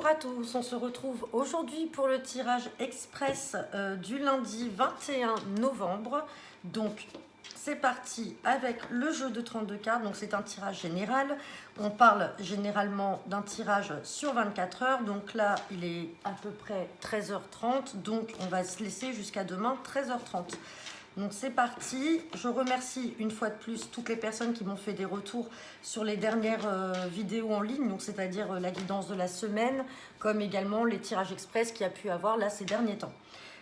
Bonjour à tous, on se retrouve aujourd'hui pour le tirage express du lundi 21 novembre. Donc c'est parti avec le jeu de 32 cartes, donc c'est un tirage général. On parle généralement d'un tirage sur 24 heures, donc là il est à peu près 13h30, donc on va se laisser jusqu'à demain 13h30. Donc c'est parti, je remercie une fois de plus toutes les personnes qui m'ont fait des retours sur les dernières vidéos en ligne, donc c'est-à-dire la guidance de la semaine, comme également les tirages express qu'il y a pu avoir là ces derniers temps.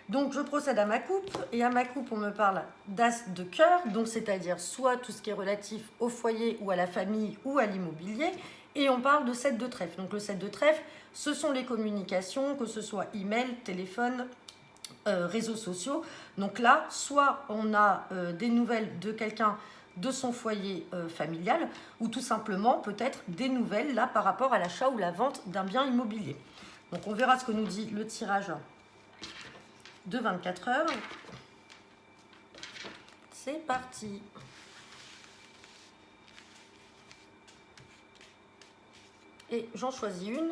Donc je procède à ma coupe, et à ma coupe on me parle d'as de cœur, donc c'est-à-dire soit tout ce qui est relatif au foyer ou à la famille ou à l'immobilier, et on parle de 7 de trèfle. Donc le 7 de trèfle, ce sont les communications, que ce soit email, téléphone, réseaux sociaux. Donc là, soit on a des nouvelles de quelqu'un de son foyer familial, ou tout simplement peut-être des nouvelles là par rapport à l'achat ou la vente d'un bien immobilier. Donc on verra ce que nous dit le tirage de 24 heures. C'est parti. Et j'en choisis une.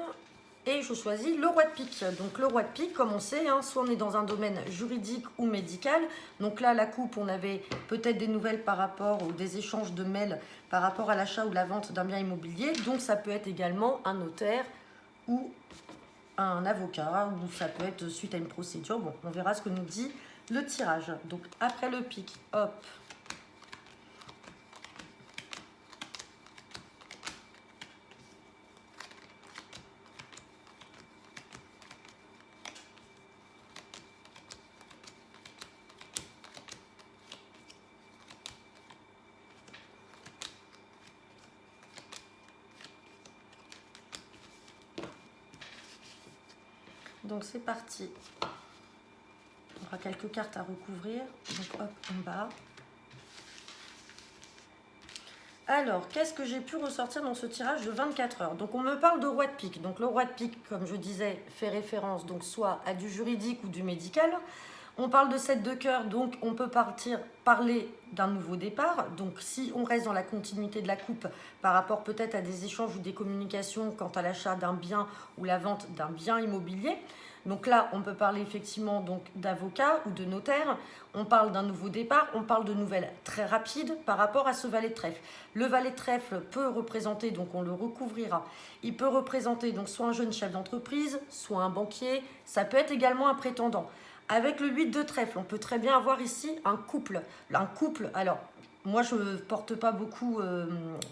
Et je choisis le roi de pique. Donc le roi de pique, comme on sait, soit on est dans un domaine juridique ou médical. Donc là, la coupe, on avait peut-être des nouvelles par rapport ou des échanges de mails par rapport à l'achat ou la vente d'un bien immobilier. Donc ça peut être également un notaire ou un avocat, ou ça peut être suite à une procédure. Bon, on verra ce que nous dit le tirage. Donc après le pique, hop. Donc c'est parti. On aura quelques cartes à recouvrir. Donc hop, en bas. Alors, qu'est-ce que j'ai pu ressortir dans ce tirage de 24 heures? Donc on me parle de roi de pique. Donc le roi de pique, comme je disais, fait référence donc soit à du juridique ou du médical. On parle de 7 de cœur, donc on peut parler d'un nouveau départ. Donc si on reste dans la continuité de la coupe par rapport peut-être à des échanges ou des communications quant à l'achat d'un bien ou la vente d'un bien immobilier. Donc là, on peut parler effectivement donc d'avocat ou de notaire. On parle d'un nouveau départ, on parle de nouvelles très rapides par rapport à ce valet de trèfle. Le valet de trèfle peut représenter, donc on le recouvrira, il peut représenter donc soit un jeune chef d'entreprise, soit un banquier, ça peut être également un prétendant. Avec le 8 de trèfle, on peut très bien avoir ici un couple. Un couple, alors, moi je ne porte pas beaucoup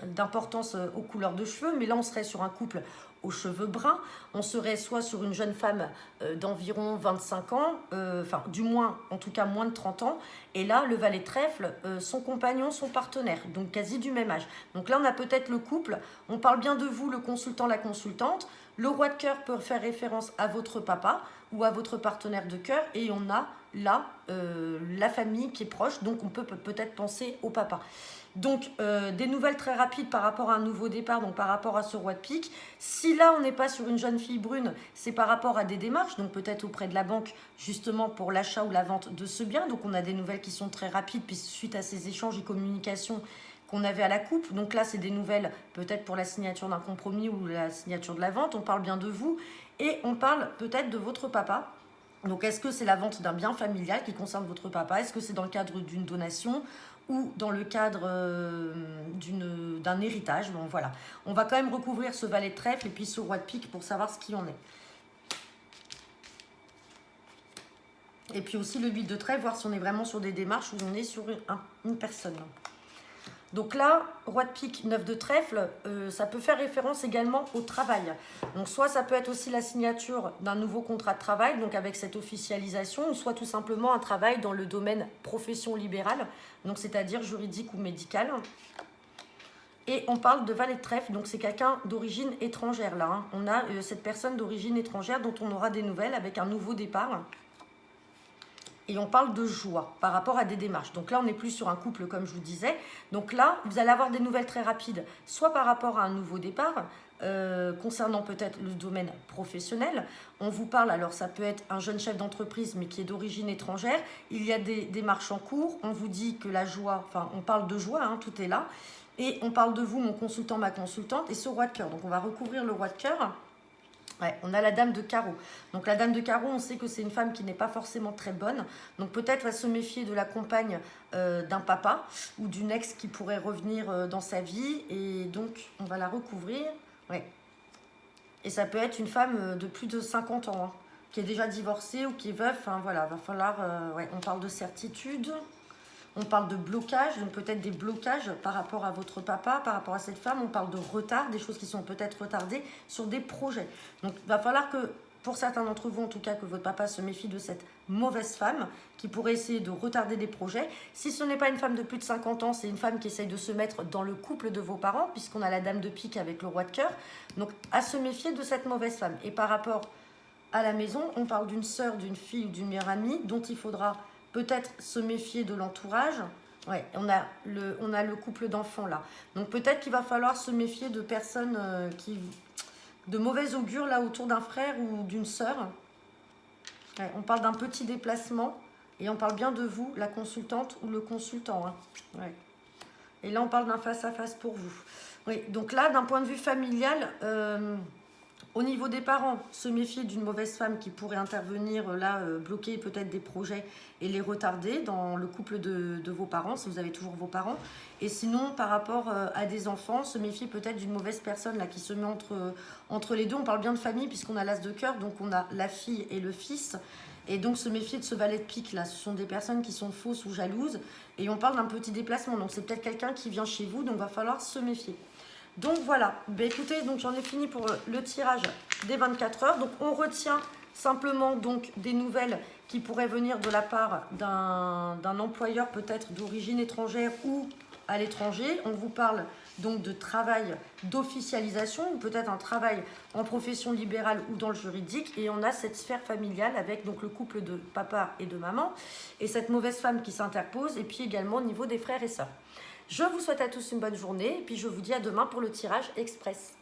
d'importance aux couleurs de cheveux, mais là on serait sur un couple aux cheveux bruns. On serait soit sur une jeune femme d'environ 25 ans, enfin du moins, en tout cas moins de 30 ans. Et là, le valet de trèfle, son compagnon, son partenaire, donc quasi du même âge. Donc là, on a peut-être le couple. On parle bien de vous, le consultant, la consultante. Le roi de cœur peut faire référence à votre papa ou à votre partenaire de cœur. Et on a là la famille qui est proche. Donc on peut peut-être penser au papa. Donc des nouvelles très rapides par rapport à un nouveau départ, donc par rapport à ce roi de pique. Si là on n'est pas sur une jeune fille brune, c'est par rapport à des démarches, donc peut-être auprès de la banque justement pour l'achat ou la vente de ce bien. Donc on a des nouvelles qui sont très rapides puis suite à ces échanges et communications qu'on avait à la coupe. Donc là c'est des nouvelles peut-être pour la signature d'un compromis ou la signature de la vente. On parle bien de vous et on parle peut-être de votre papa. Donc est-ce que c'est la vente d'un bien familial qui concerne votre papa? Est-ce que c'est dans le cadre d'une donation ou dans le cadre d'un héritage? Bon voilà, on va quand même recouvrir ce valet de trèfle et puis ce roi de pique pour savoir ce qu'il en est. Et puis aussi le 8 de trèfle, voir si on est vraiment sur des démarches ou on est sur une personne. Donc là, roi de pique, 9 de trèfle, ça peut faire référence également au travail. Donc soit ça peut être aussi la signature d'un nouveau contrat de travail, donc avec cette officialisation, ou soit tout simplement un travail dans le domaine profession libérale, donc c'est-à-dire juridique ou médical. Et on parle de valet de trèfle, donc c'est quelqu'un d'origine étrangère là. On a cette personne d'origine étrangère dont on aura des nouvelles avec un nouveau départ. Et on parle de joie par rapport à des démarches. Donc là, on n'est plus sur un couple comme je vous disais. Donc là, vous allez avoir des nouvelles très rapides, soit par rapport à un nouveau départ, concernant peut-être le domaine professionnel. On vous parle, alors ça peut être un jeune chef d'entreprise, mais qui est d'origine étrangère. Il y a des démarches en cours. On vous dit que la joie, enfin, on parle de joie, tout est là. Et on parle de vous, mon consultant, ma consultante, et ce roi de cœur. Donc on va recouvrir le roi de cœur. Ouais, on a la dame de carreau. Donc la dame de carreau, on sait que c'est une femme qui n'est pas forcément très bonne. Donc peut-être va se méfier de la compagne d'un papa ou d'une ex qui pourrait revenir dans sa vie. Et donc on va la recouvrir. Ouais. Et ça peut être une femme de plus de 50 ans, hein, qui est déjà divorcée ou qui est veuve. Enfin voilà, va falloir... ouais, on parle de certitude. On parle de blocage, donc peut-être des blocages par rapport à votre papa, par rapport à cette femme. On parle de retard, des choses qui sont peut-être retardées sur des projets. Donc il va falloir que, pour certains d'entre vous en tout cas, que votre papa se méfie de cette mauvaise femme qui pourrait essayer de retarder des projets. Si ce n'est pas une femme de plus de 50 ans, c'est une femme qui essaye de se mettre dans le couple de vos parents, puisqu'on a la dame de pique avec le roi de cœur. Donc à se méfier de cette mauvaise femme. Et par rapport à la maison, on parle d'une sœur, d'une fille ou d'une meilleure amie dont il faudra peut-être se méfier de l'entourage. Ouais, on a le couple d'enfants là. Donc peut-être qu'il va falloir se méfier de personnes de mauvais augure là autour d'un frère ou d'une sœur. Ouais, on parle d'un petit déplacement et on parle bien de vous, la consultante ou le consultant. Hein. Ouais. Et là on parle d'un face-à-face pour vous. Oui, donc là d'un point de vue familial... au niveau des parents, se méfier d'une mauvaise femme qui pourrait intervenir là, bloquer peut-être des projets et les retarder dans le couple de vos parents, si vous avez toujours vos parents. Et sinon, par rapport à des enfants, se méfier peut-être d'une mauvaise personne là, qui se met entre les deux. On parle bien de famille puisqu'on a l'as de cœur, donc on a la fille et le fils. Et donc se méfier de ce valet de pique là. Ce sont des personnes qui sont fausses ou jalouses. Et on parle d'un petit déplacement, donc c'est peut-être quelqu'un qui vient chez vous, donc il va falloir se méfier. Donc voilà, ben écoutez, donc j'en ai fini pour le tirage des 24 heures. Donc on retient simplement donc des nouvelles qui pourraient venir de la part d'un employeur peut-être d'origine étrangère ou à l'étranger. On vous parle donc de travail d'officialisation ou peut-être un travail en profession libérale ou dans le juridique. Et on a cette sphère familiale avec donc le couple de papa et de maman et cette mauvaise femme qui s'interpose et puis également au niveau des frères et sœurs. Je vous souhaite à tous une bonne journée et puis je vous dis à demain pour le tirage express.